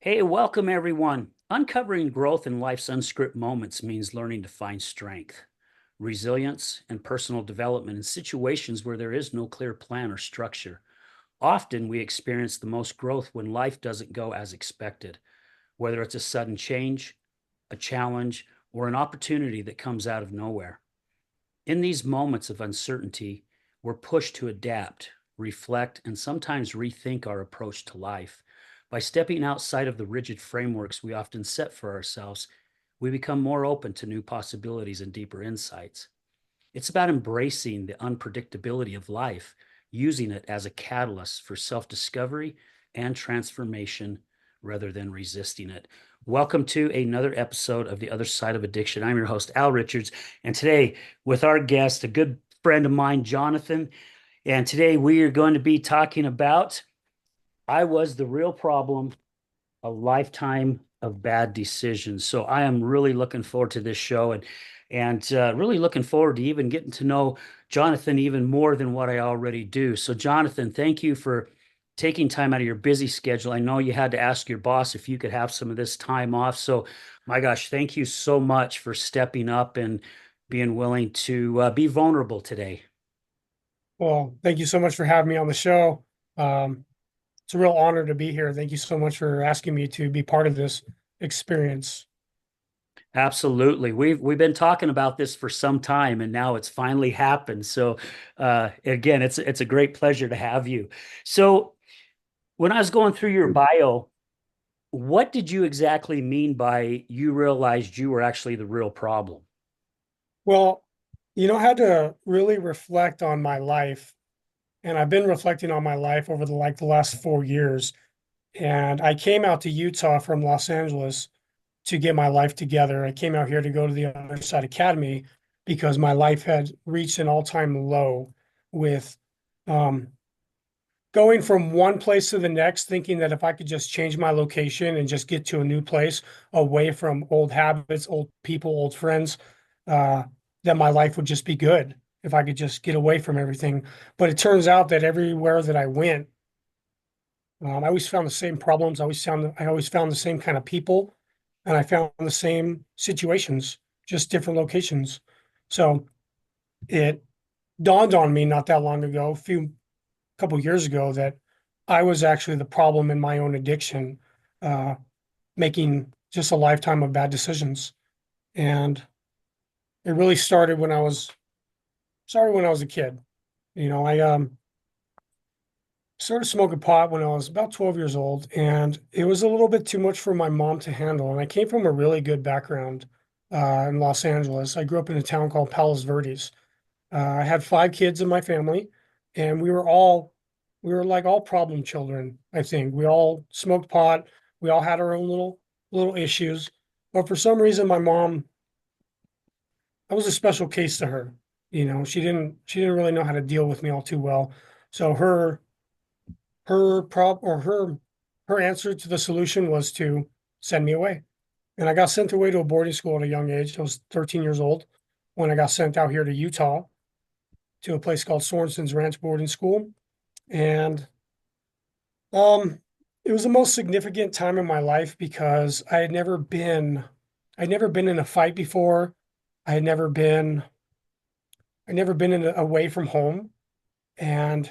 Hey, welcome everyone. Uncovering growth in life's unscripted moments means learning to find strength, resilience, and personal development in situations where there is no clear plan or structure. Often we experience the most growth when life doesn't go as expected, whether it's a sudden change, a challenge, or an opportunity that comes out of nowhere. In these moments of uncertainty, we're pushed to adapt, reflect, and sometimes rethink our approach to life. By stepping outside of the rigid frameworks we often set for ourselves, we become more open to new possibilities and deeper insights. It's about embracing the unpredictability of life, using it as a catalyst for self discovery and transformation rather than resisting it. Welcome to another episode of The Other Side of Addiction. I'm your host, Al Richards, and today with our guest, a good friend of mine, Jonathan. And today we are going to be talking about I Was the Real Problem, a lifetime of bad decisions. So I am really looking forward to this show and really looking forward to even getting to know Jonathan even more than what I already do. So Jonathan, thank you for taking time out of your busy schedule. I know you had to ask your boss if you could have some of this time off. So my gosh, thank you so much for stepping up and being willing to be vulnerable today. Well, thank you so much for having me on the show. Um, it's a real honor to be here. Thank you so much for asking me to be part of this experience. Absolutely. We've been talking about this for some time and now it's finally happened. So again, it's a great pleasure to have you. So when I was going through your bio, what did you exactly mean by you realized you were actually the real problem? Well, I had to really reflect on my life, and I've been reflecting on my life over the last 4 years. And I came out to Utah from Los Angeles to get my life together. I came out here to go to the Other Side Academy because my life had reached an all-time low with um, going from one place to the next, thinking that if I could just change my location and just get to a new place away from old habits, old people, old friends, uh, that my life would just be good if I could just get away from everything. But it turns out that everywhere that I went, I always found the same problems. I always found the same kind of people, and I found the same situations, just different locations. So it dawned on me not that long ago, couple years ago, that I was actually the problem in my own addiction, uh, making just a lifetime of bad decisions. And it really started when I was a kid. I started smoking pot when I was about 12 years old, and it was a little bit too much for my mom to handle. And I came from a really good background in Los Angeles. I grew up in a town called Palos Verdes. I had 5 kids in my family, and we were like all problem children, I think. We all smoked pot. We all had our own little issues. But for some reason, my mom, I was a special case to her. She didn't really know how to deal with me all too well. So her answer to the solution was to send me away. And I got sent away to a boarding school at a young age. I was 13 years old when I got sent out here to Utah to a place called Sorensen's Ranch Boarding School. And um, it was the most significant time in my life because I'd never been in a fight before. I had never been, I'd never been away from home. And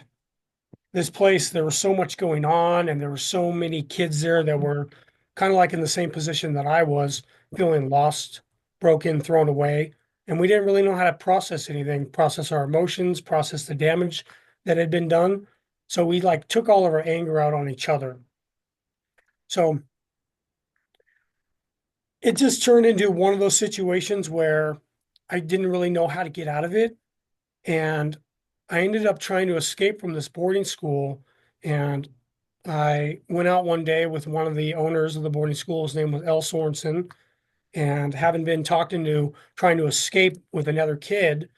this place, there was so much going on, and there were so many kids there that were kind of like in the same position that I was, feeling lost, broken, thrown away. And we didn't really know how to process anything, process our emotions, process the damage that had been done. So we like took all of our anger out on each other. So it just turned into one of those situations where I didn't really know how to get out of it. And I ended up trying to escape from this boarding school. And I went out one day with one of the owners of the boarding school. His name was El Sorensen. And having been talking to trying to escape with another kid,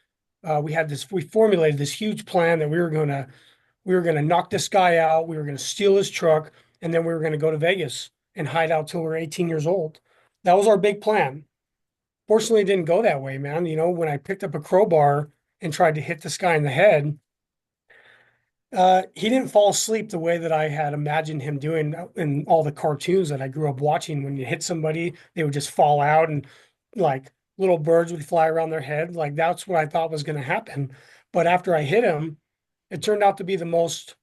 we formulated this huge plan that we were gonna knock this guy out, we were gonna steal his truck, and then we were gonna go to Vegas and hide out till we were 18 years old. That was our big plan. Fortunately, it didn't go that way, man. When I picked up a crowbar and tried to hit this guy in the head, He didn't fall asleep the way that I had imagined him doing in all the cartoons that I grew up watching. When you hit somebody, they would just fall out and like little birds would fly around their head. Like that's what I thought was going to happen. But after I hit him, it turned out to be the most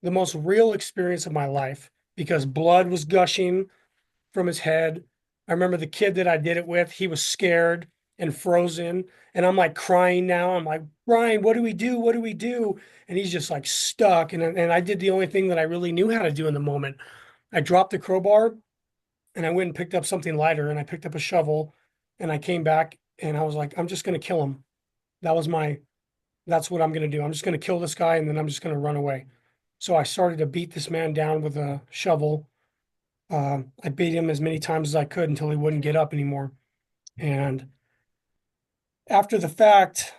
real experience of my life because blood was gushing from his head. I remember the kid that I did it with, he was scared and frozen. And I'm like crying now. I'm like, Brian, what do we do? What do we do? And he's just like stuck. And I did the only thing that I really knew how to do in the moment. I dropped the crowbar and I went and picked up something lighter and I picked up a shovel and I came back and I was like, I'm just going to kill him. That was my, that's what I'm going to do. I'm just going to kill this guy and then I'm just going to run away. So I started to beat this man down with a shovel. I beat him as many times as I could until he wouldn't get up anymore. And after the fact,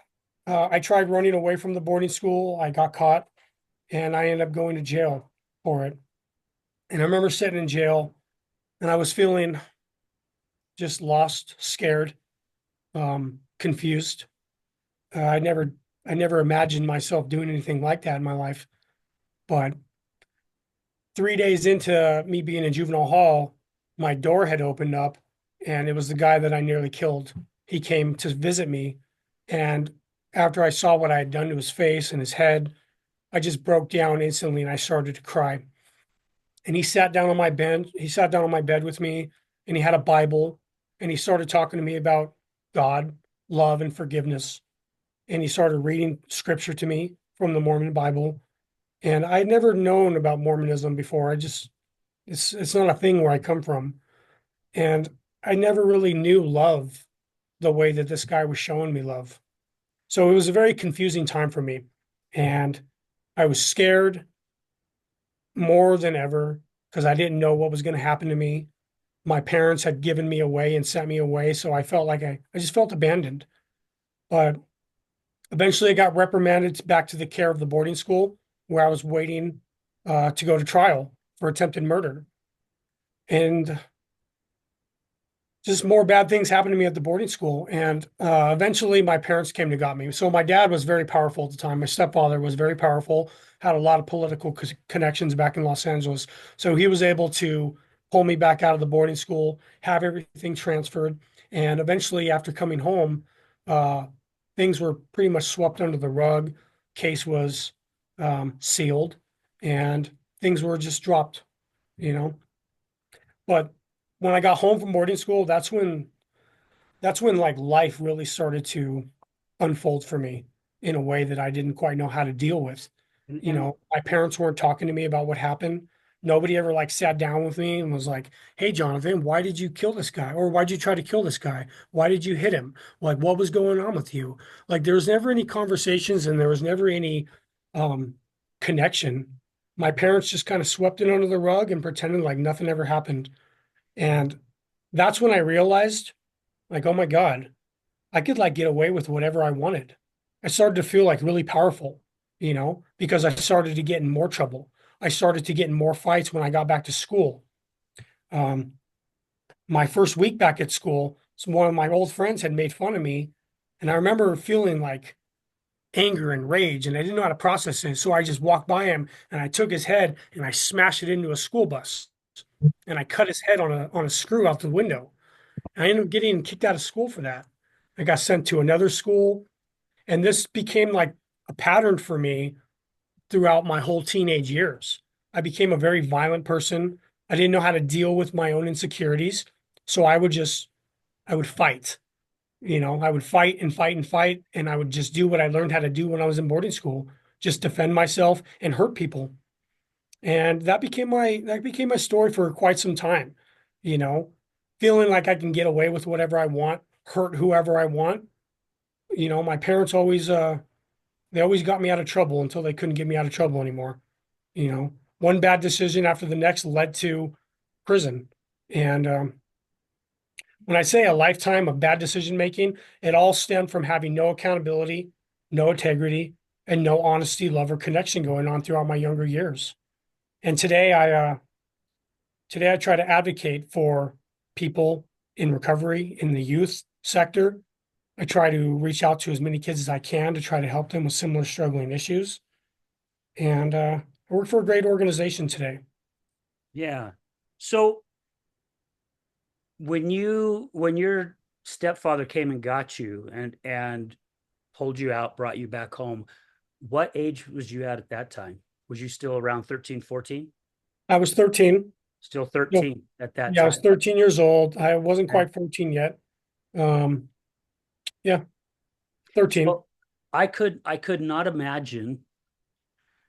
I tried running away from the boarding school. I got caught and I ended up going to jail for it. And I remember sitting in jail and I was feeling just lost, scared, confused. I never imagined myself doing anything like that in my life. But 3 days into me being in juvenile hall, my door had opened up and it was the guy that I nearly killed. He came to visit me. And after I saw what I had done to his face and his head, I just broke down instantly and I started to cry. And he sat down on my bed. He sat down on my bed with me and he had a Bible and he started talking to me about God, love, and forgiveness. And he started reading scripture to me from the Mormon Bible. And I'd never known about Mormonism before. It's not a thing where I come from. And I never really knew love the way that this guy was showing me love. So it was a very confusing time for me. And I was scared more than ever because I didn't know what was going to happen to me. My parents had given me away and sent me away. So I felt like I just felt abandoned. But eventually I got reprimanded back to the care of the boarding school where I was waiting to go to trial for attempted murder. And just more bad things happened to me at the boarding school. And eventually my parents came and got me. So my dad was very powerful at the time. My stepfather was very powerful, had a lot of political connections back in Los Angeles. So he was able to pull me back out of the boarding school, have everything transferred. And eventually, after coming home, uh, things were pretty much swept under the rug. Case was sealed and things were just dropped, you know. But when I got home from boarding school, that's when like life really started to unfold for me in a way that I didn't quite know how to deal with. And My parents weren't talking to me about what happened. Nobody ever like sat down with me and was like, "Hey, Jonathan, why did you kill this guy? Or why did you try to kill this guy? Why did you hit him? Like, what was going on with you?" Like, there was never any conversations and there was never any um, connection. My parents just kind of swept it under the rug and pretended like nothing ever happened. And that's when I realized, like, oh my God, I could like get away with whatever I wanted. I started to feel like really powerful, because I started to get in more trouble. I started to get in more fights when I got back to school. Um, my first week back at school, so one of my old friends had made fun of me, and I remember feeling like anger and rage, and I didn't know how to process it. So I just walked by him and I took his head and I smashed it into a school bus, and I cut his head on a screw out the window. And I ended up getting kicked out of school for that. I got sent to another school. And this became like a pattern for me throughout my whole teenage years. I became a very violent person. I didn't know how to deal with my own insecurities. So I would fight. I would fight and fight and fight. And I would just do what I learned how to do when I was in boarding school, just defend myself and hurt people. And that became my story for quite some time, you know, feeling like I can get away with whatever I want, hurt whoever I want. My parents they always got me out of trouble until they couldn't get me out of trouble anymore. One bad decision after the next led to prison. And when I say a lifetime of bad decision making, it all stemmed from having no accountability, no integrity, and no honesty, love, or connection going on throughout my younger years. And today I try to advocate for people in recovery in the youth sector. I try to reach out to as many kids as I can to try to help them with similar struggling issues. and I work for a great organization today. Yeah. So when your stepfather came and got you and pulled you out, brought you back home, what age was you at that time? Was you still around 13, 14? I was 13. Still No, 13 at that yeah, I time. was 13 years old. I wasn't Okay. quite 14 yet. Um, yeah, 13. So I could not imagine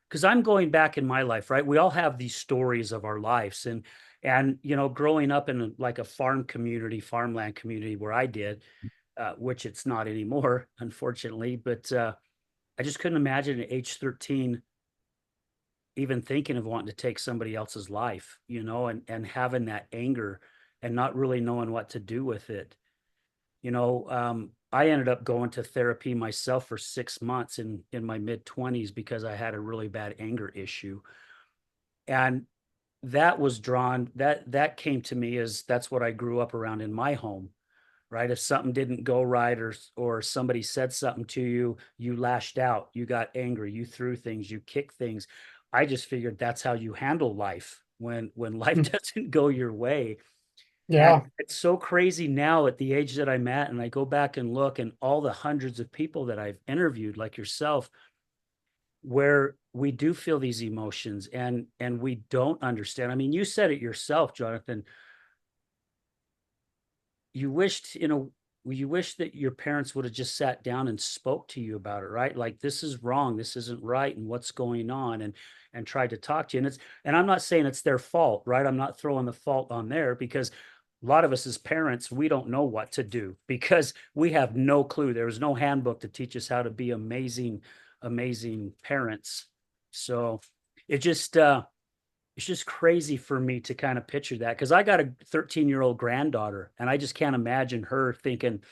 because I'm going back in my life, right? We all have these stories of our lives and growing up in like a farm community, farmland community where I did, which it's not anymore, unfortunately, but I just couldn't imagine at age 13 even thinking of wanting to take somebody else's life, and having that anger and not really knowing what to do with it. I ended up going to therapy myself for 6 months in my mid 20s because I had a really bad anger issue. And that came to me as that's what I grew up around in my home, right? If something didn't go right or somebody said something to you, you lashed out, you got angry, you threw things, you kicked things. I just figured that's how you handle life when life doesn't go your way. And Yeah, it's so crazy now at the age that I'm at, and I go back and look and all the hundreds of people that I've interviewed, like yourself, where we do feel these emotions and we don't understand. I mean, you said it yourself, Jonathan. You wished, you wish that your parents would have just sat down and spoke to you about it, right? Like this is wrong, this isn't right, and what's going on, and tried to talk to you. And I'm not saying it's their fault, right? I'm not throwing the fault on there because a lot of us as parents, we don't know what to do because we have no clue. There was no handbook to teach us how to be amazing, amazing parents. So it just it's just crazy for me to kind of picture that because I got a 13-year-old granddaughter and I just can't imagine her thinking,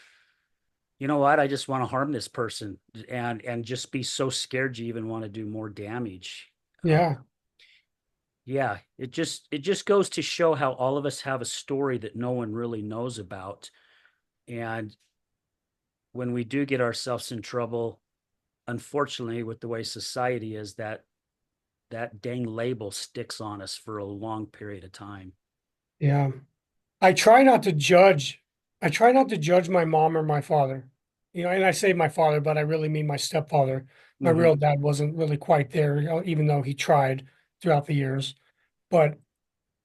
you know what, I just want to harm this person and just be so scared you even want to do more damage. Uh, yeah, yeah, it just goes to show how all of us have a story that no one really knows about. And when we do get ourselves in trouble, unfortunately, with the way society is, that dang label sticks on us for a long period of time. yeah. I try not to judge. I try not to judge my mom or my father. And I say my father, but I really mean my stepfather. My Hmm. real dad wasn't really quite there, even though he tried throughout the years. But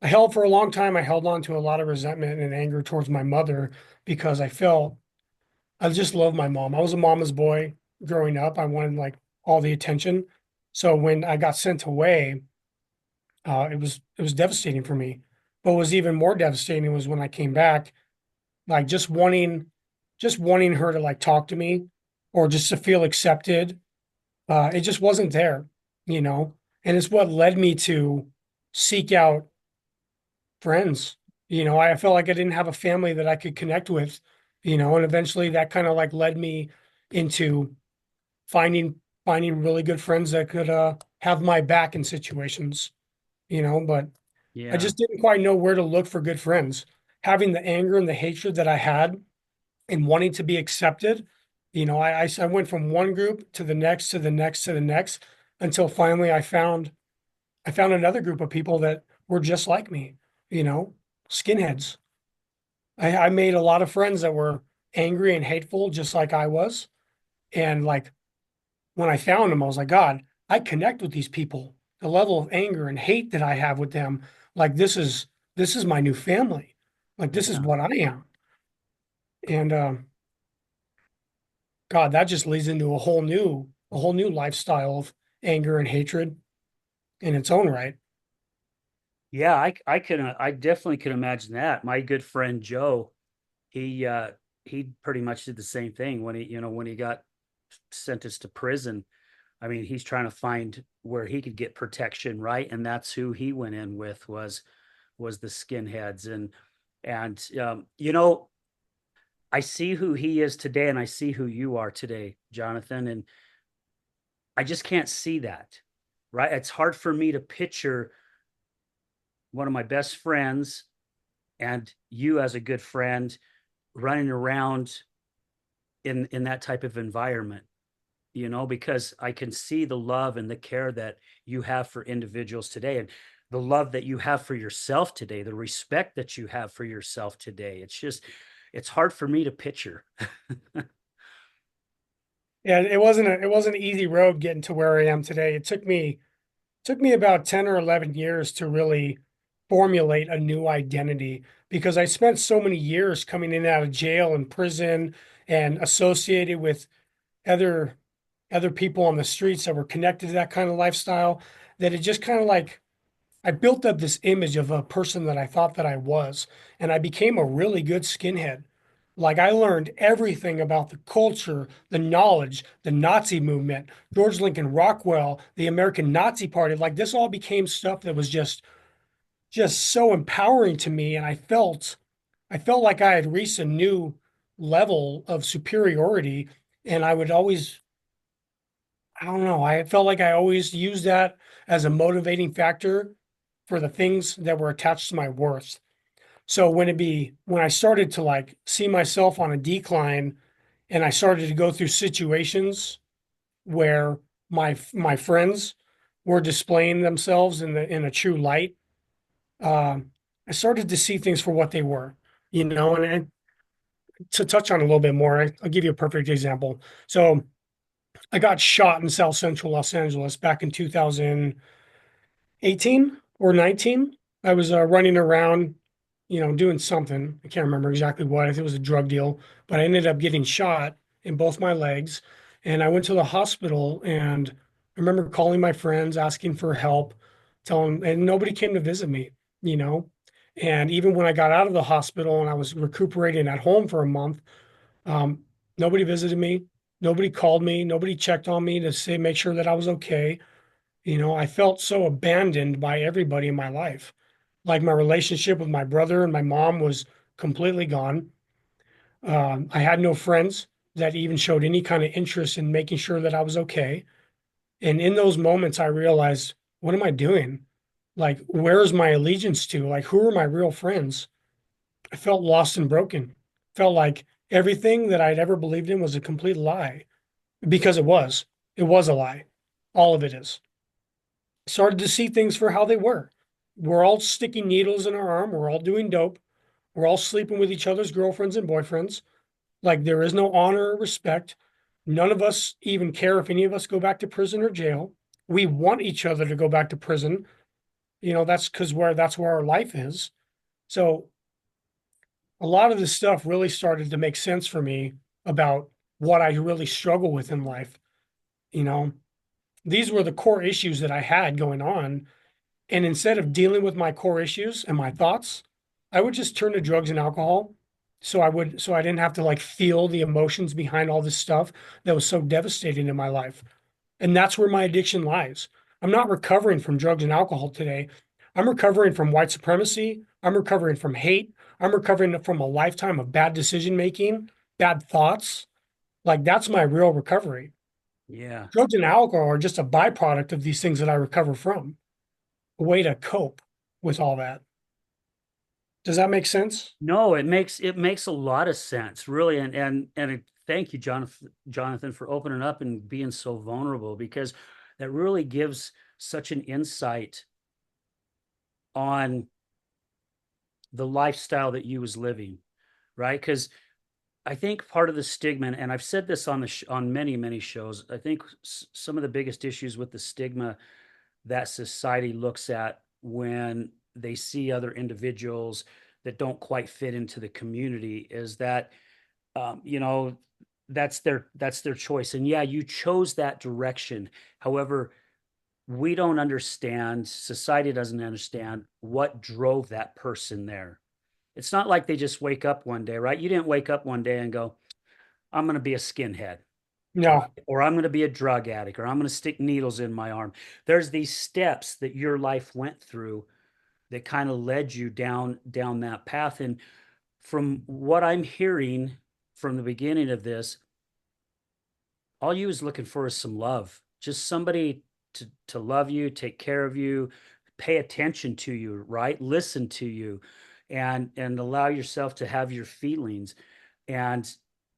for a long time, I held on to a lot of resentment and anger towards my mother because I just love my mom. I was a mama's boy growing up. I wanted like all the attention. So when I got sent away, it was devastating for me. But what was even more devastating was when I came back, like just wanting her to like talk to me or just to feel accepted. It just wasn't there, you know. And it's what led me to seek out friends. I felt like I didn't have a family that I could connect with, and eventually that kind of like led me into finding finding really good friends that could have my back in situations, but I Yeah. just didn't quite know where to look for good friends. Having the anger and the hatred that I had and wanting to be accepted, I went from one group to the next to the next to the next until finally I found another group of people that were just like me, you know, skinheads. I made a lot of friends that were angry and hateful, just like I was. And like when I found them, I was like, God, I connect with these people. The level of anger and hate that I have with them, like this is my new family. Like this is Yeah. what I am. And God, that just leads into a whole new lifestyle of anger and hatred in its own right. Yeah, I definitely can imagine that. My good friend Joe, he he pretty much did the same thing when he got sentenced to prison. I mean, he's trying to find where he could get protection, right? And that's who he went in with was the skinheads. And I see who he is today and I see who you are today, Jonathan, and I just can't see that. Right? It's hard for me to picture one of my best friends and you as a good friend running around in that type of environment. because I can see the love and the care that you have for individuals today, and the love that you have for yourself today, the respect that you have for yourself today. It's hard for me to picture. And it wasn't an easy road getting to where I am today. It took me about 10 or 11 years to really formulate a new identity because I spent so many years coming in and out of jail and prison and associated with other other people on the streets that were connected to that kind of lifestyle that it just kind of like I built up this image of a person that I thought that I was, and I became a really good skinhead. Like I learned everything about the culture, the knowledge, the Nazi movement, George Lincoln Rockwell, the American Nazi Party. Like this all became stuff that was just so empowering to me, and I felt like I had reached a new level of superiority, and I would always I don't know. I felt like I always used that as a motivating factor for the things that were attached to my worth. So when I started to like see myself on a decline and I started to go through situations where my friends were displaying themselves in a true light, I started to see things for what they were, and to touch on a little bit more, I'll give you a perfect example. So I got shot in South Central Los Angeles back in 2018 or 19. I was running around, doing something. I can't remember exactly what. I think it was a drug deal, but I ended up getting shot in both my legs. And I went to the hospital and I remember calling my friends, asking for help, telling, and nobody came to visit me, you know. And even when I got out of the hospital and I was recuperating at home for a month, um, nobody visited me. Nobody called me. Nobody checked on me to say, make sure that I was okay. I felt so abandoned by everybody in my life. Like my relationship with my brother and my mom was completely gone. I had no friends that even showed any kind of interest in making sure that I was okay. And in those moments, I realized, what am I doing? Like, where's my allegiance to? Like, who are my real friends? I felt lost and broken. Felt like everything that I'd ever believed in was a complete lie because it was. It was a lie. All of it is. Started to see things for how they were. We're all sticking needles in our arm. We're all doing dope. We're all sleeping with each other's girlfriends and boyfriends. Like there is no honor or respect. None of us even care if any of us go back to prison or jail. We want each other to go back to prison. That's because that's where our life is. So a lot of this stuff really started to make sense for me about what I really struggle with in life. You know, these were the core issues that I had going on. And instead of dealing with my core issues and my thoughts, I would just turn to drugs and alcohol. So I didn't have to like feel the emotions behind all this stuff that was so devastating in my life. And that's where my addiction lies. I'm not recovering from drugs and alcohol today. I'm recovering from white supremacy. I'm recovering from hate. I'm recovering from a lifetime of bad decision making, bad thoughts. Like that's my real recovery. Yeah. Drugs and alcohol are just a byproduct of these things that I recover from, a way to cope with all that. Does that make sense? No, it makes a lot of sense, really, thank you, Jonathan, for opening up and being so vulnerable, because that really gives such an insight on the lifestyle that you was living, right? Because I think part of the stigma, and I've said this on many shows, I think some of the biggest issues with the stigma that society looks at when they see other individuals that don't quite fit into the community is that, you know, that's their choice. And yeah, you chose that direction. However, we don't understand, society doesn't understand what drove that person there. It's not like they just wake up one day, right? You didn't wake up one day and go, I'm going to be a skinhead, No, or I'm going to be a drug addict, or I'm going to stick needles in my arm. There's these steps that your life went through that kind of led you down that path. And from what I'm hearing from the beginning of this, all you is looking for is some love, just somebody to love you, take care of you, pay attention to you, right? Listen to you, and allow yourself to have your feelings. And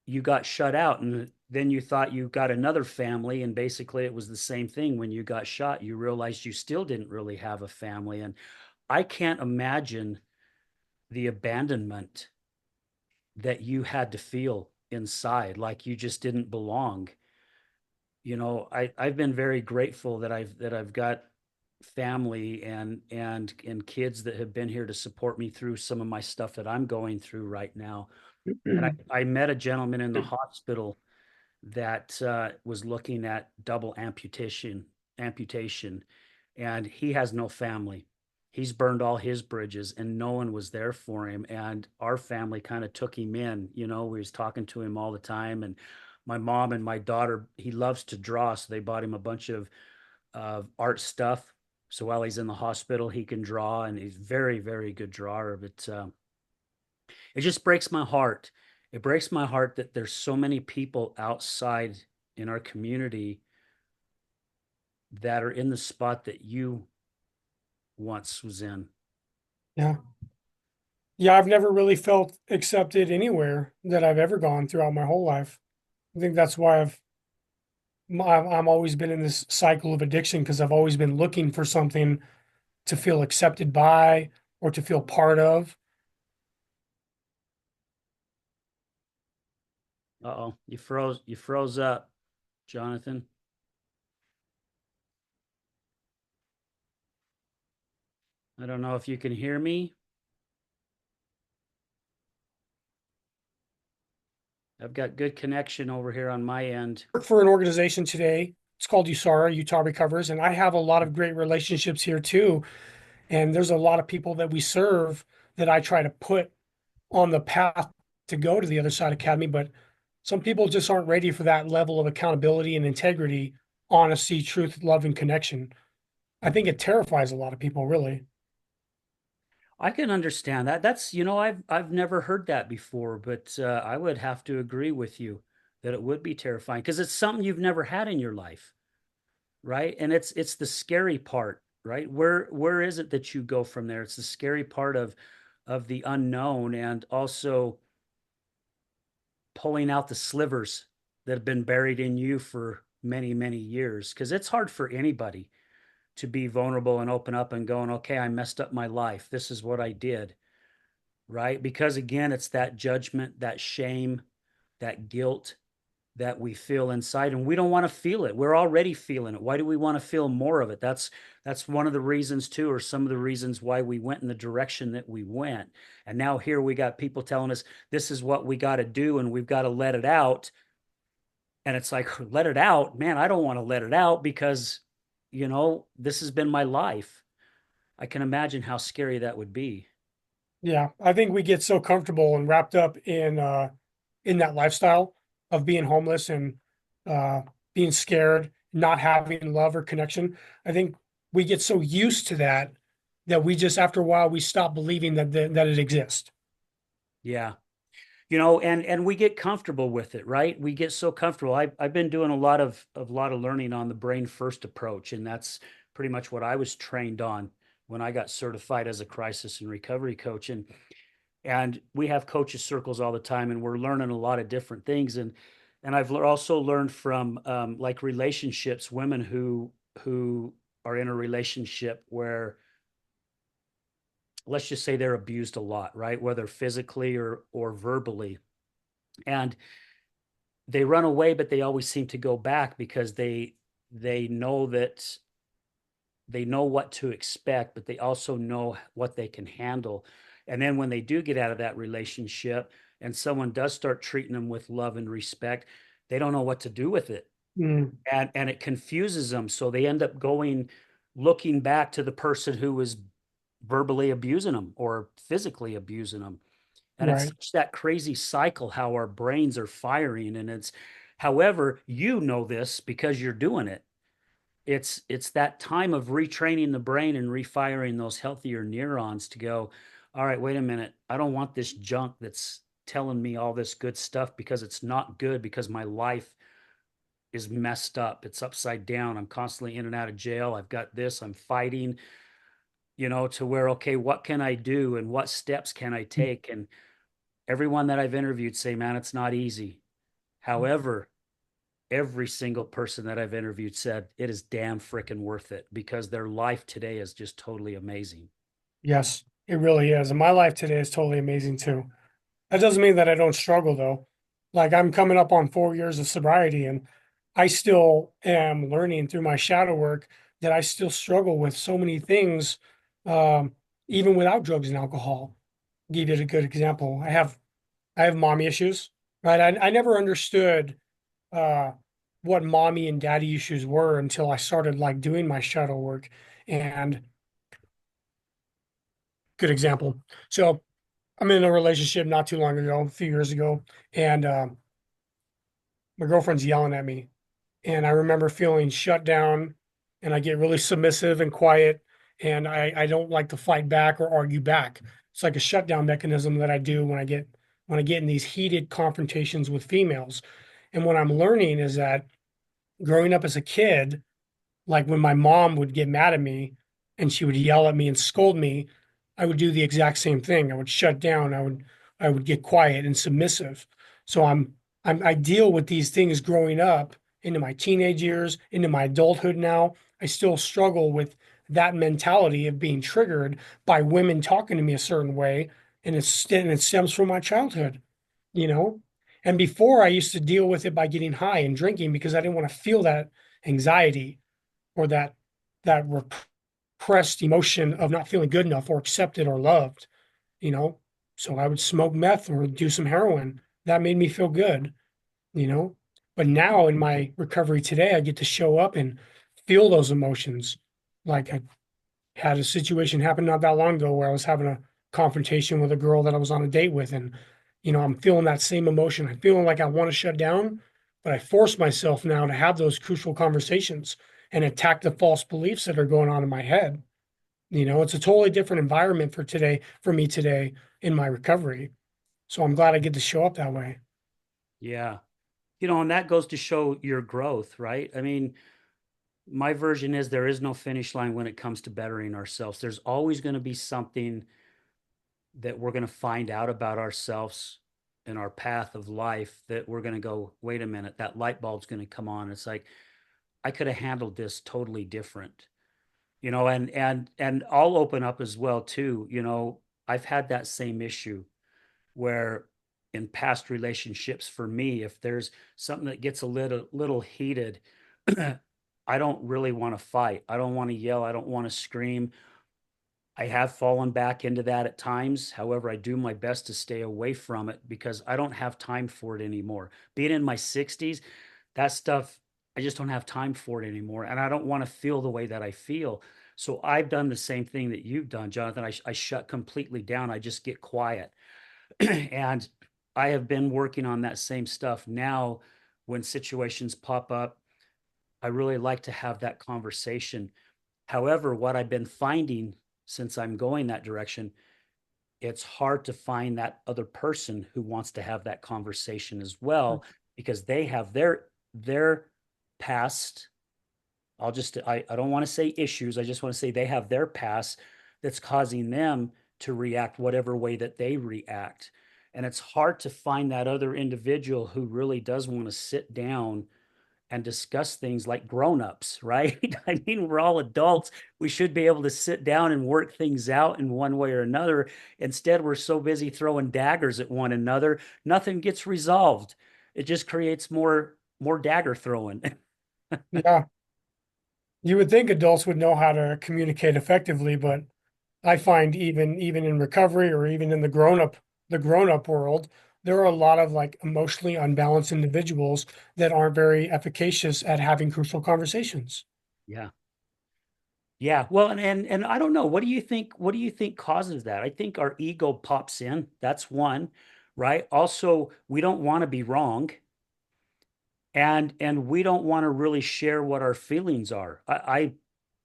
you got shut out, and then you thought you got another family, and basically it was the same thing. When you got shot, you realized you still didn't really have a family. And I can't imagine the abandonment that you had to feel inside, like you just didn't belong. I've been very grateful that I've got family and kids that have been here to support me through some of my stuff that I'm going through right now. And I met a gentleman in the hospital that was looking at double amputation, and he has no family. He's burned all his bridges, and no one was there for him. And our family kind of took him in. We was talking to him all the time, and my mom and my daughter. He loves to draw, so they bought him a bunch of art stuff. So while he's in the hospital, he can draw, and he's very, very good drawer. But it just breaks my heart. It breaks my heart that there's so many people outside in our community that are in the spot that you once was in. Yeah. Yeah, I've never really felt accepted anywhere that I've ever gone throughout my whole life. I think that's why I'm always been in this cycle of addiction because I've always been looking for something to feel accepted by or to feel part of. Uh-oh, you froze up, Jonathan. I don't know if you can hear me. I've got good connection over here on my end. Work for an organization today. It's called USARA, Utah Recovers, and I have a lot of great relationships here too. And there's a lot of people that we serve that I try to put on the path to go to the other side academy, but some people just aren't ready for that level of accountability and integrity, honesty, truth, love, and connection. I think it terrifies a lot of people, really. I can understand that. I've never heard that before, but I would have to agree with you that it would be terrifying because it's something you've never had in your life, right? And it's the scary part, right? Where is it that you go from there? It's the scary part of the unknown, and also pulling out the slivers that have been buried in you for many, many years. Because it's hard for anybody to be vulnerable and open up and going, okay, I messed up my life. This is what I did, right? Because again, it's that judgment, that shame, that guilt that we feel inside, and we don't want to feel it. We're already feeling it. Why do we want to feel more of it? That's one of the reasons too, or some of the reasons why we went in the direction that we went. And now here we got people telling us this is what we got to do, and we've got to let it out. And it's like, let it out, man. I don't want to let it out because this has been my life. I can imagine how scary that would be. Yeah, I think we get so comfortable and wrapped up in that lifestyle of being homeless and uh being scared, not having love or connection. I think we get so used to that that we just after a while we stop believing that it exists. Yeah. And we get comfortable with it, right? We get so comfortable. I've been doing a lot of learning on the brain first approach, and that's pretty much what I was trained on when I got certified as a crisis and recovery coach. And we have coaches circles all the time, and we're learning a lot of different things. And I've also learned from like relationships, women who are in a relationship where, let's just say, they're abused a lot, right? Whether physically or verbally. And they run away, but they always seem to go back because they know that they know what to expect, but they also know what they can handle. And then when they do get out of that relationship and someone does start treating them with love and respect, they don't know what to do with it. Mm, And it confuses them. So they end up looking back to the person who was verbally abusing them or physically abusing them. And it's right. such that crazy cycle how our brains are firing. And however, this because you're doing it. It's that time of retraining the brain and refiring those healthier neurons to go, all right, wait a minute. I don't want this junk that's telling me all this good stuff because it's not good, because my life is messed up. It's upside down. I'm constantly in and out of jail. I've got this. I'm fighting, to where, okay, what can I do and what steps can I take? And everyone that I've interviewed say, man, it's not easy. However, every single person that I've interviewed said it is damn freaking worth it because their life today is just totally amazing. Yes, it really is. And my life today is totally amazing too. That doesn't mean that I don't struggle though. Like I'm coming up on 4 years of sobriety and I still am learning through my shadow work that I still struggle with so many things, um, even without drugs and alcohol. Give you a good example. I have mommy issues, right? I never understood uh, what mommy and daddy issues were until I started like doing my shadow work. And good example. So I'm in a relationship not too long ago, a few years ago, and my girlfriend's yelling at me. And I remember feeling shut down and I get really submissive and quiet. And I don't like to fight back or argue back. It's like a shutdown mechanism that I do when I get in these heated confrontations with females. And what I'm learning is that growing up as a kid, like when my mom would get mad at me and she would yell at me and scold me, I would do the exact same thing. I would shut down. I would get quiet and submissive. So I deal with these things growing up into my teenage years, into my adulthood now. I still struggle with that mentality of being triggered by women talking to me a certain way, and it stems from my childhood, you know? And before I used to deal with it by getting high and drinking because I didn't want to feel that anxiety or that repressed emotion of not feeling good enough or accepted or loved, you know. So I would smoke meth or do some heroin. That made me feel good, you know. But now in my recovery today, I get to show up and feel those emotions. Like I had a situation happen not that long ago where I was having a confrontation with a girl that I was on a date with, and I'm feeling that same emotion. I'm feeling like I want to shut down, but I force myself now to have those crucial conversations and attack the false beliefs that are going on in my head. It's a totally different environment for me today in my recovery. So I'm glad I get to show up that way. Yeah. And that goes to show your growth, right? I mean, my version is there is no finish line when it comes to bettering ourselves. There's always going to be something that we're going to find out about ourselves in our path of life that we're going to go, wait a minute, that light bulb's going to come on. It's like, I could have handled this totally different, and I'll open up as well too. I've had that same issue where in past relationships for me, if there's something that gets a little heated, I don't really want to fight. I don't want to yell. I don't want to scream. I have fallen back into that at times. However, I do my best to stay away from it because I don't have time for it anymore. Being in my 60s, that stuff, I just don't have time for it anymore. And I don't want to feel the way that I feel. So I've done the same thing that you've done, Jonathan. I shut completely down. I just get quiet. And I have been working on that same stuff now. When situations pop up, I really like to have that conversation. However, what I've been finding since I'm going that direction, it's hard to find that other person who wants to have that conversation as well because they have their past. I don't want to say issues. I just want to say they have their past that's causing them to react whatever way that they react. And it's hard to find that other individual who really does want to sit down and discuss things like grown-ups, right? I mean, we're all adults. We should be able to sit down and work things out in one way or another. Instead, we're so busy throwing daggers at one another, nothing gets resolved. It just creates more dagger throwing. Yeah, you would think adults would know how to communicate effectively, but I find even in recovery or even in the grown up world, there are a lot of like emotionally unbalanced individuals that aren't very efficacious at having crucial conversations. Yeah. Yeah. Well, and I don't know. What do you think causes that? I think our ego pops in. That's one, right? Also, we don't want to be wrong. And we don't want to really share what our feelings are.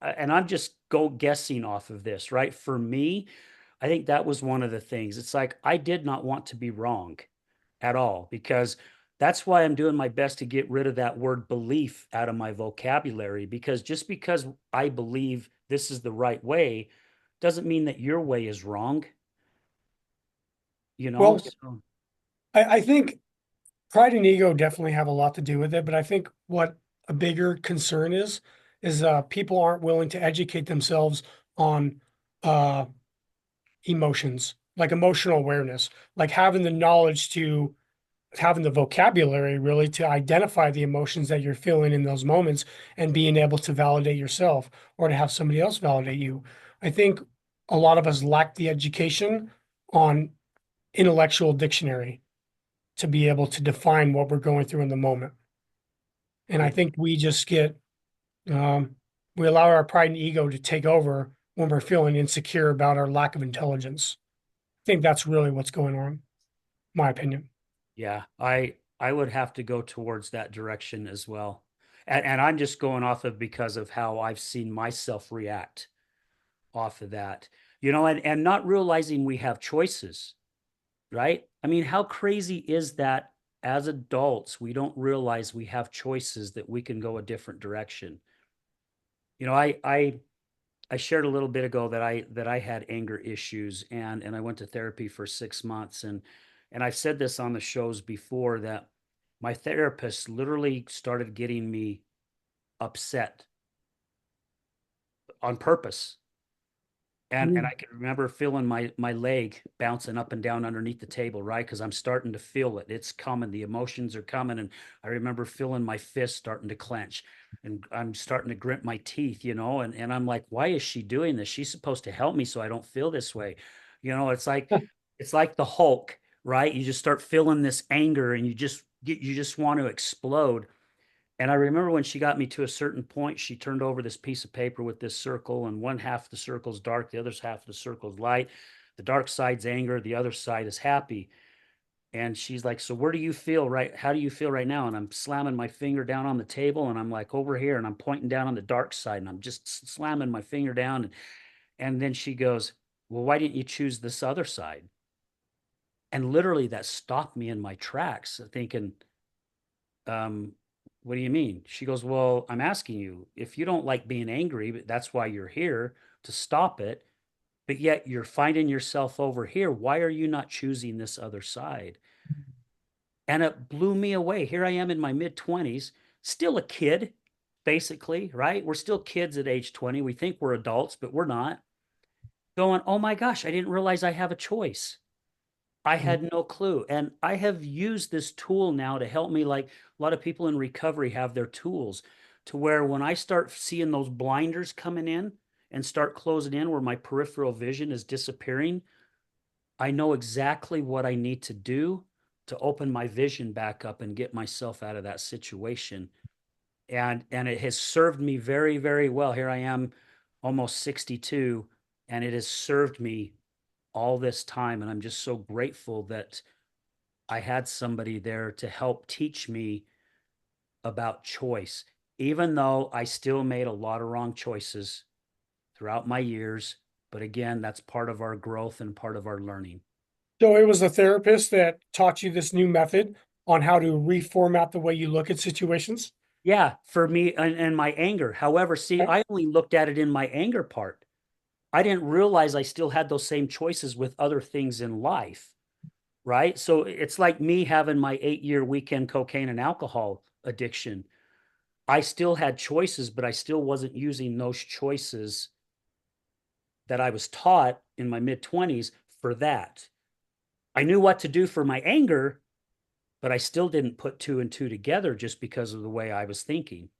And I'm just go guessing off of this, right? For me, I think that was one of the things. It's like I did not want to be wrong at all because that's why I'm doing my best to get rid of that word belief out of my vocabulary because just because I believe this is the right way doesn't mean that your way is wrong, you know? Well, So I think Pride and ego definitely have a lot to do with it, but I think what a bigger concern is people aren't willing to educate themselves on uh, emotions, like emotional awareness, like having the knowledge to having the vocabulary really to identify the emotions that you're feeling in those moments and being able to validate yourself or to have somebody else validate you. I think a lot of us lack the education on intellectual dictionary to be able to define what we're going through in the moment. And I Yeah. think we just get, um, we allow our pride and ego to take over when we're feeling insecure about our lack of intelligence. I think that's really what's going on, my opinion. Yeah, I would have to go towards that direction as well. And I'm just going off of because of how I've seen myself react off of that. And not realizing we have choices, right? I mean, how crazy is that as adults, we don't realize we have choices that we can go a different direction. You know, I shared a little bit ago that I had anger issues and I went to therapy for 6 months and I've said this on the shows before that my therapist literally started getting me upset on purpose. And Mm. I can remember feeling my leg bouncing up and down underneath the table, right? Because I'm starting to feel it. It's coming. The emotions are coming. And I remember feeling my fist starting to clench and I'm starting to grit my teeth, and I'm like, why is she doing this? She's supposed to help me so I don't feel this way. It's like the Hulk, right? You just start feeling this anger and you just want to explode. And I remember when she got me to a certain point, she turned over this piece of paper with this circle, and one half of the circle is dark, the other half of the circle is light. The dark side's anger, the other side is happy. And she's like, "So where do you feel right? How do you feel right now?" And I'm slamming my finger down on the table, and I'm like, "Over here," and I'm pointing down on the dark side, and I'm just slamming my finger down. And then she goes, "Well, why didn't you choose this other side?" And literally that stopped me in my tracks, thinking, um, what do you mean? She goes, well, I'm asking you, if you don't like being angry, but that's why you're here to stop it, but yet you're finding yourself over here. Why are you not choosing this other side? And it blew me away. Here I am in my mid 20s, still a kid, basically, right? We're still kids at age 20. We think we're adults, but we're not. Going, oh my gosh, I didn't realize I have a choice. I had no clue. And I have used this tool now to help me. Like a lot of people in recovery have their tools to where when I start seeing those blinders coming in and start closing in where my peripheral vision is disappearing, I know exactly what I need to do to open my vision back up and get myself out of that situation. And it has served me very, very well. Here I am almost 62 and it has served me all this time and I'm just so grateful that I had somebody there to help teach me about choice, even though I still made a lot of wrong choices throughout my years. But again, that's part of our growth and part of our learning. So it was a therapist that taught you this new method on how to reformat the way you look at situations. Yeah, for me and my anger. However, see, Okay. I only looked at it in my anger part. I didn't realize I still had those same choices with other things in life, right? So it's like me having my 8-year weekend cocaine and alcohol addiction. I still had choices, but I still wasn't using those choices that I was taught in my mid 20s for that. I knew what to do for my anger, but I still didn't put two and two together just because of the way I was thinking.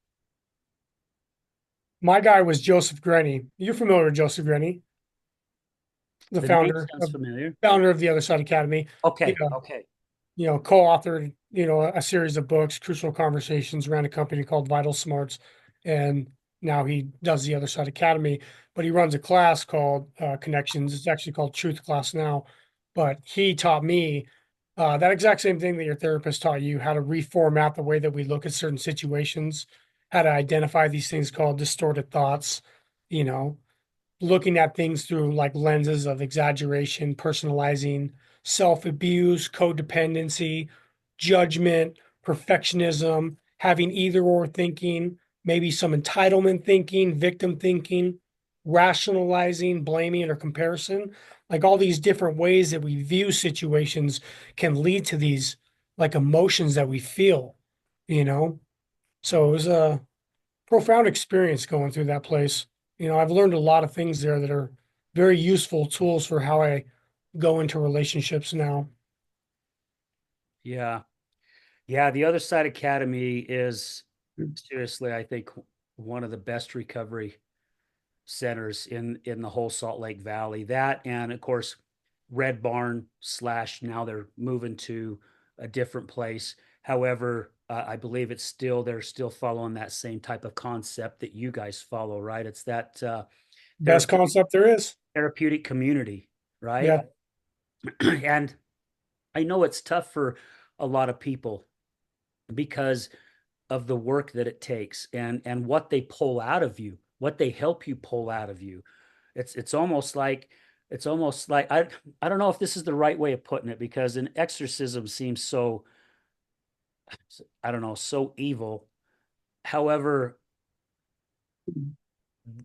My guy was Joseph Grenny. You're familiar with Joseph Grenny, the The name founder sounds of familiar. the Other Side Academy. He, Okay. Okay. co-authored, a series of books, Crucial Conversations, ran a company called Vital Smarts, and now he does the Other Side Academy. But he runs a class called Connections. It's actually called Truth Class now. But he taught me that exact same thing that your therapist taught you, how to reformat the way that we look at certain situations, how to identify these things called distorted thoughts, you know, looking at things through like lenses of exaggeration, personalizing, self abuse, codependency, judgment, perfectionism, having either or thinking, maybe some entitlement thinking, victim thinking, rationalizing, blaming, or comparison. Like all these different ways that we view situations can lead to these like emotions that we feel, you know? So it was a profound experience going through that place. I've learned a lot of things there that are very useful tools for how I go into relationships now. Yeah. Yeah. The Other Side Academy is seriously, I think, one of the best recovery centers in the whole Salt Lake Valley. That, and of course, Red Barn slash now they're moving to a different place. However, I believe they're still following that same type of concept that you guys follow, right? It's that Best therapeutic concept there is. therapeutic community, right? Yeah. And I know it's tough for a lot of people because of the work that it takes and what they pull out of you, what they help you pull out of you. It's almost like I don't know if this is the right way of putting it because an exorcism seems so I don't know, so evil. However,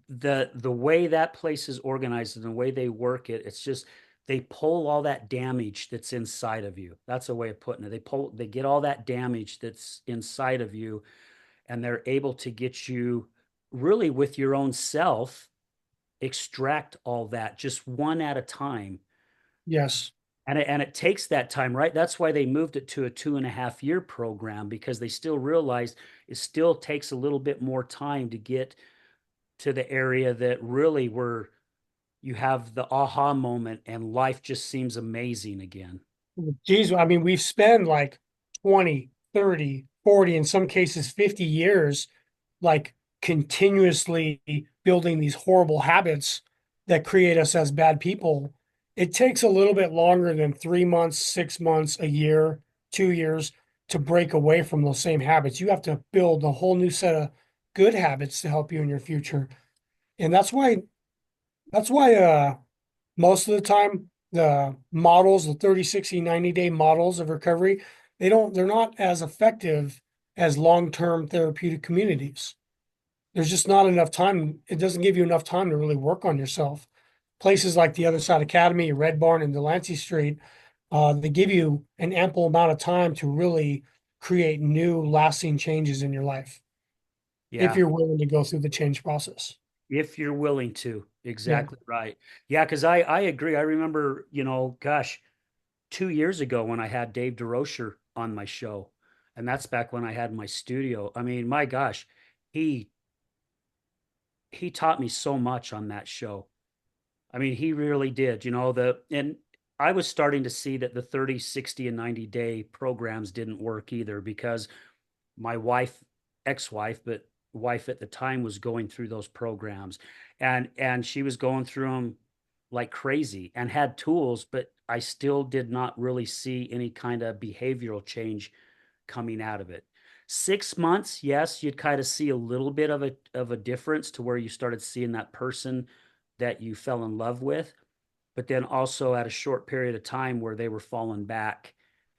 the way that place is organized and the way they work it, it's just they pull all that damage that's inside of you. That's a way of putting it. They get all that damage that's inside of you and they're able to get you really with your own self extract all that just one at a time. Yes. And it takes that time, right? That's why they moved it to a 2.5 year program because they still realized it still takes a little bit more time to get to the area that really where you have the aha moment and life just seems amazing again. Geez, I mean, we've spent like 20, 30, 40, in some cases 50 years, like continuously building these horrible habits that create us as bad people. It takes a little bit longer than 3 months, 6 months, a year, 2 years to break away from those same habits. You have to build a whole new set of good habits to help you in your future. And that's why most of the time the models, the 30, 60, 90-day models of recovery, they're not as effective as long-term therapeutic communities. There's just not enough time. It doesn't give you enough time to really work on yourself. Places like the Other Side Academy, Red Barn, and Delancey Street, they give you an ample amount of time to really create new, lasting changes in your life if Yeah. you're willing to go through the change process. If you're willing to. Yeah. Exactly right. Yeah, because I agree. I remember, gosh, 2 years ago when I had Dave DeRocher on my show, and that's back when I had my studio. I mean, my gosh, he he taught me so much on that show. I mean, he really did, and I was starting to see that the 30, 60, and 90-day programs didn't work either because my wife, ex-wife, but wife at the time was going through those programs and she was going through them like crazy and had tools, but I still did not really see any kind of behavioral change coming out of it. 6 months, yes, you'd kind of see a little bit of a difference to where you started seeing that person that you fell in love with, but then also at a short period of time where they were falling back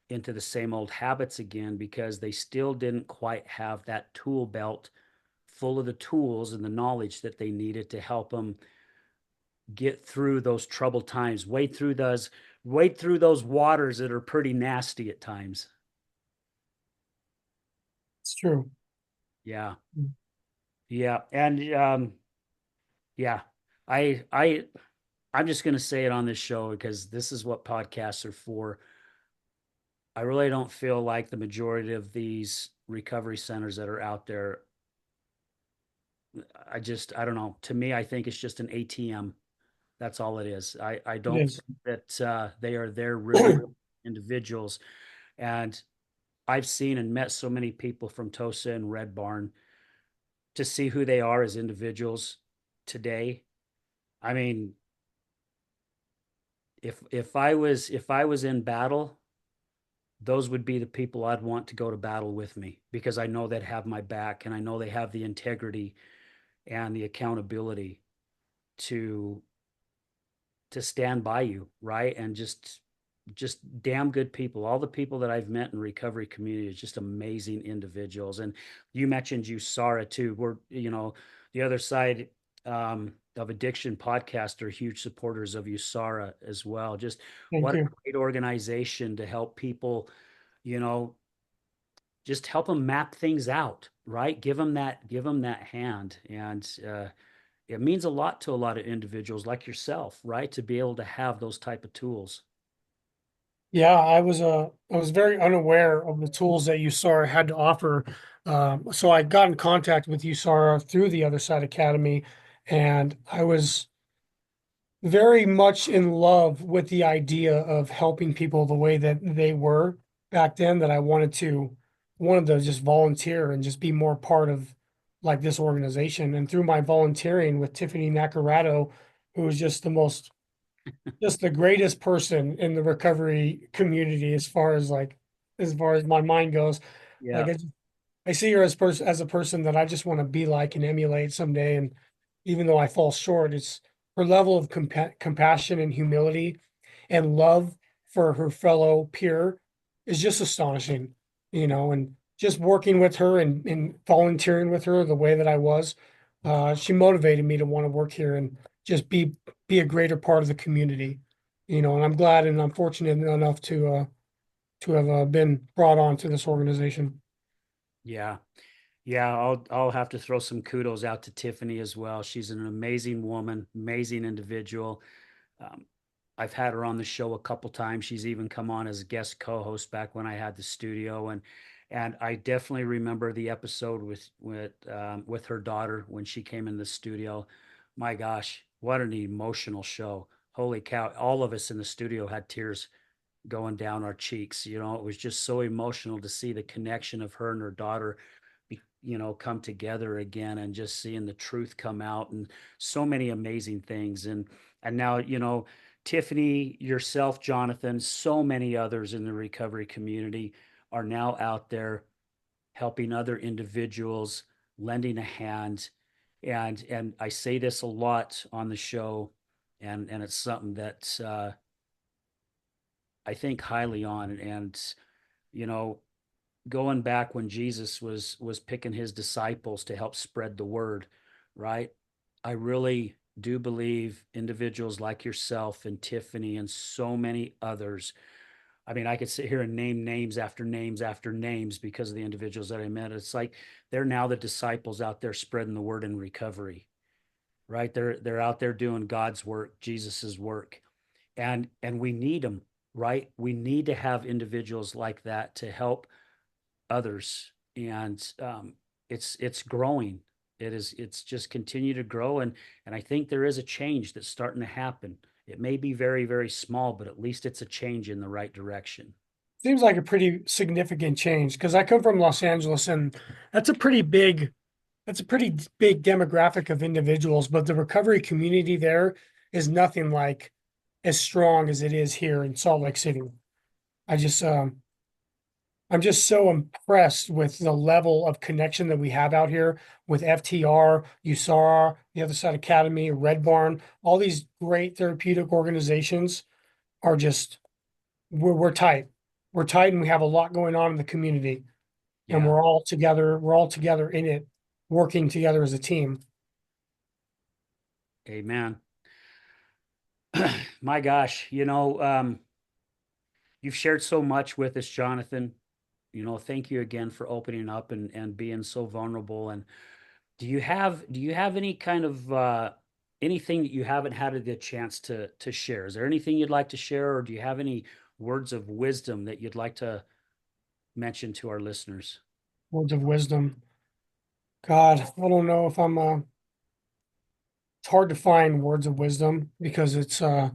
into the same old habits again because they still didn't quite have that tool belt full of the tools and the knowledge that they needed to help them get through those troubled times, wade through those waters that are pretty nasty at times. It's true. Yeah. Yeah. And yeah, I I'm just going to say it on this show because this is what podcasts are for. I really don't feel like the majority of these recovery centers that are out there, I don't know. To me, I think it's just an ATM. That's all it is. I It don't is. think that they are there really individuals. And I've seen and met so many people from Tosa and Red Barn to see who they are as individuals today. I mean, if I was in battle, those would be the people I'd want to go to battle with me because I know they'd have my back and I know they have the integrity and the accountability to stand by you, right? And just damn good people. All the people that I've met in recovery community is just amazing individuals. And you mentioned you, Sarah, too. We're, the Other Side of Addiction podcast are huge supporters of you, Sarah, as well. Just Thank what a you. great organization to help people, you know, just help them map things out, right? Give them that hand. And it means a lot to a lot of individuals like yourself, right? To be able to have those type of tools. Yeah, I was very unaware of the tools that USARA had to offer. So I got in contact with USARA through the Other Side Academy, and I was very much in love with the idea of helping people the way that they were back then, that I wanted to just volunteer and just be more part of like this organization. And through my volunteering with Tiffany Nacarado, who was just the greatest person in the recovery community as far as my mind goes. Yeah. Like I see her as a person that I just want to be like and emulate someday. And even though I fall short, it's her level of compassion and humility and love for her fellow peer is just astonishing, you know. And just working with her and volunteering with her the way that I was, she motivated me to want to work here and just be a greater part of the community, you know. And I'm glad and I'm fortunate enough to have been brought on to this organization. Yeah. Yeah, I'll have to throw some kudos out to Tiffany as well. She's an amazing woman, amazing individual. Um, I've had her on the show a couple times. She's even come on as a guest co-host back when I had the studio, and I definitely remember the episode with her daughter when she came in the studio. My gosh, what an emotional show! Holy cow! All of us in the studio had tears going down our cheeks. You know, it was just so emotional to see the connection of her and her daughter come together again, and just seeing the truth come out, and so many amazing things. And now, Tiffany, yourself, Jonathan, so many others in the recovery community are now out there helping other individuals, lending a hand. And I say this a lot on the show, and it's something that I think highly on. And you know going back when Jesus was picking his disciples to help spread the word, right? I really do believe individuals like yourself and Tiffany and so many others. I mean, I could sit here and name names after names after names because of the individuals that I met. It's like they're now the disciples out there spreading the word in recovery, right? They're out there doing God's work, Jesus's work. And we need them, right? We need to have individuals like that to help others. And it's growing. It's just continue to grow. And I think there is a change that's starting to happen. It may be very, very small, but at least it's a change in the right direction. Seems like a pretty significant change because I come from Los Angeles and that's a pretty big that's a pretty big demographic of individuals, but the recovery community there is nothing like as strong as it is here in Salt Lake City. I just I'm just so impressed with the level of connection that we have out here with FTR, USARA, the Other Side Academy, Red Barn, all these great therapeutic organizations are just we're tight. We're tight and we have a lot going on in the community and Yeah. we're all together in it, working together as a team. Amen. My gosh, you've shared so much with us, Jonathan. Thank you again for opening up and being so vulnerable. And do you have any kind of anything that you haven't had the chance to share? Is there anything you'd like to share, or do you have any words of wisdom that you'd like to mention to our listeners? Words of wisdom. God, I don't know if I'm it's hard to find words of wisdom because it's I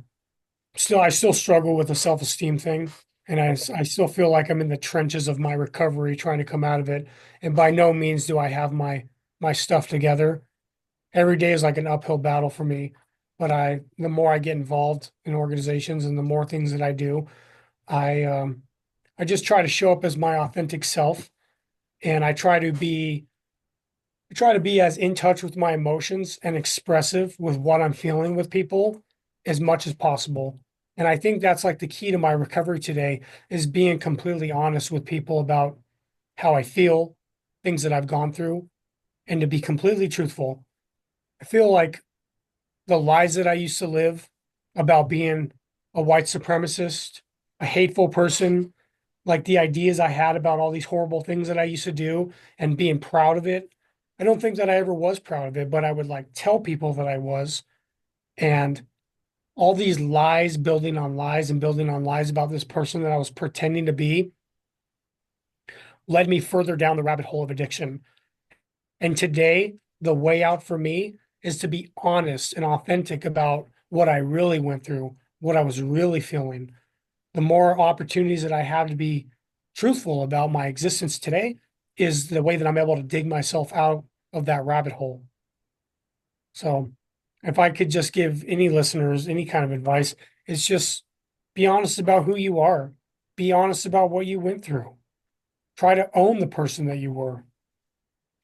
still struggle with the self-esteem thing. And I still feel like I'm in the trenches of my recovery trying to come out of it. And by no means do I have my stuff together. Every day is like an uphill battle for me. But the more I get involved in organizations and the more things that I do, I I just try to show up as my authentic self and I try to be as in touch with my emotions and expressive with what I'm feeling with people as much as possible. And I think that's like the key to my recovery today is being completely honest with people about how I feel, things that I've gone through, and to be completely truthful. I feel like the lies that I used to live about being a white supremacist, a hateful person, like the ideas I had about all these horrible things that I used to do and being proud of it. I don't think that I ever was proud of it, but I would like tell people that I was. And all these lies building on lies and building on lies about this person that I was pretending to be led me further down the rabbit hole of addiction. And today, the way out for me is to be honest and authentic about what I really went through, what I was really feeling. The more opportunities that I have to be truthful about my existence today is the way that I'm able to dig myself out of that rabbit hole. So, if I could just give any listeners any kind of advice, it's just be honest about who you are, be honest about what you went through, try to own the person that you were.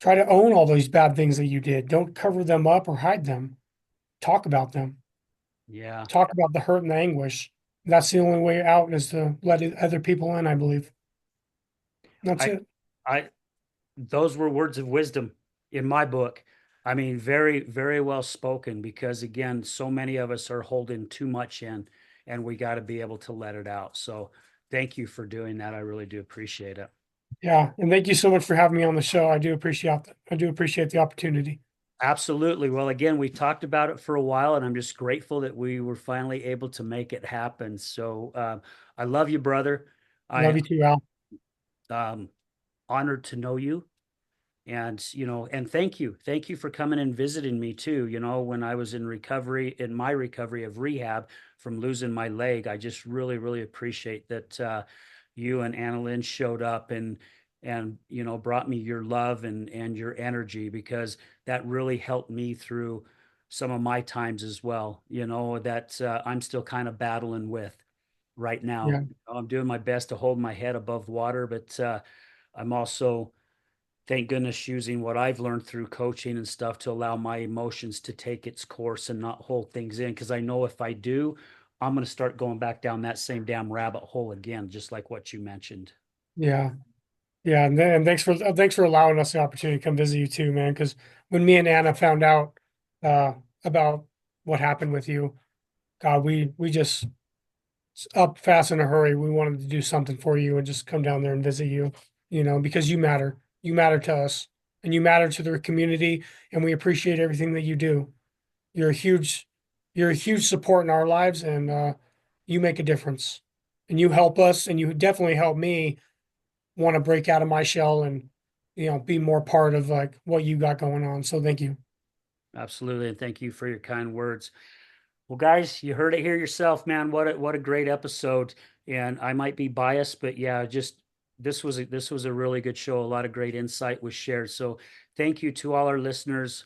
Try to own all those bad things that you did. Don't cover them up or hide them. Talk about them. Yeah. Talk about the hurt and the anguish. That's the only way out is to let other people in, I believe. That's I, it. I, those were words of wisdom in my book. I mean, very, very well spoken because again, so many of us are holding too much in and we got to be able to let it out. So thank you for doing that. I really do appreciate it. Yeah. And thank you so much for having me on the show. I do appreciate the opportunity. Absolutely. Well, again, we talked about it for a while, and I'm just grateful that we were finally able to make it happen. So I love you, brother. Love I you too, Al. um, honored to know you. And, and thank you for coming and visiting me too. When I was in my recovery of rehab from losing my leg, I just really, really appreciate that you and Anna Lynn showed up and brought me your love and your energy because that really helped me through some of my times as well. That I'm still kind of battling with right now. Yeah. I'm doing my best to hold my head above water, but I'm also thank goodness using what I've learned through coaching and stuff to allow my emotions to take its course and not hold things in. Because I know if I do, I'm going to start going back down that same damn rabbit hole again, just like what you mentioned. Yeah. Yeah. And thanks for allowing us the opportunity to come visit you too, man. Because when me and Anna found out uh about what happened with you, God, we just up fast in a hurry. We wanted to do something for you and just come down there and visit you, because you matter. You matter to us and you matter to the community, and we appreciate everything that you do. You're a huge, you're a huge support in our lives, and you make a difference. And you help us, and you definitely help me want to break out of my shell and be more part of like what you got going on. So thank you. Absolutely. And thank you for your kind words. Well, guys, you heard it here yourself, man. What a great episode. And I might be biased, but yeah, just this was a really good show. A lot of great insight was shared. So thank you to all our listeners,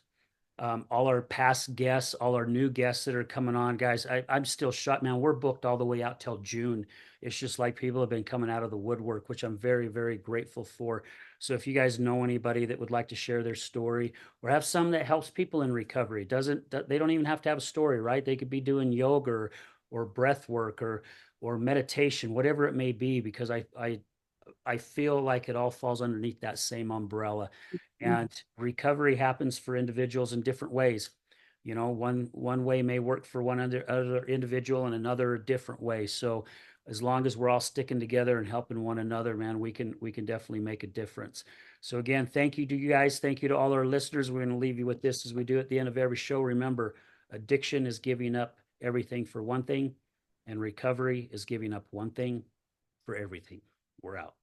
all our past guests, all our new guests that are coming on, guys. I'm still shut, man. We're booked all the way out till June. It's just like people have been coming out of the woodwork, which I'm very, very grateful for. So if you guys know anybody that would like to share their story or have some that helps people in recovery, doesn't they don't even have to have a story, right? They could be doing yoga or breath work or meditation, whatever it may be, because I feel like it all falls underneath that same umbrella. And recovery happens for individuals in different ways. One way may work for one other individual and another a different way. So as long as we're all sticking together and helping one another, man, we can definitely make a difference. So again, thank you to you guys. Thank you to all our listeners. We're going to leave you with this as we do at the end of every show. Remember, addiction is giving up everything for one thing, and recovery is giving up one thing for everything. We're out.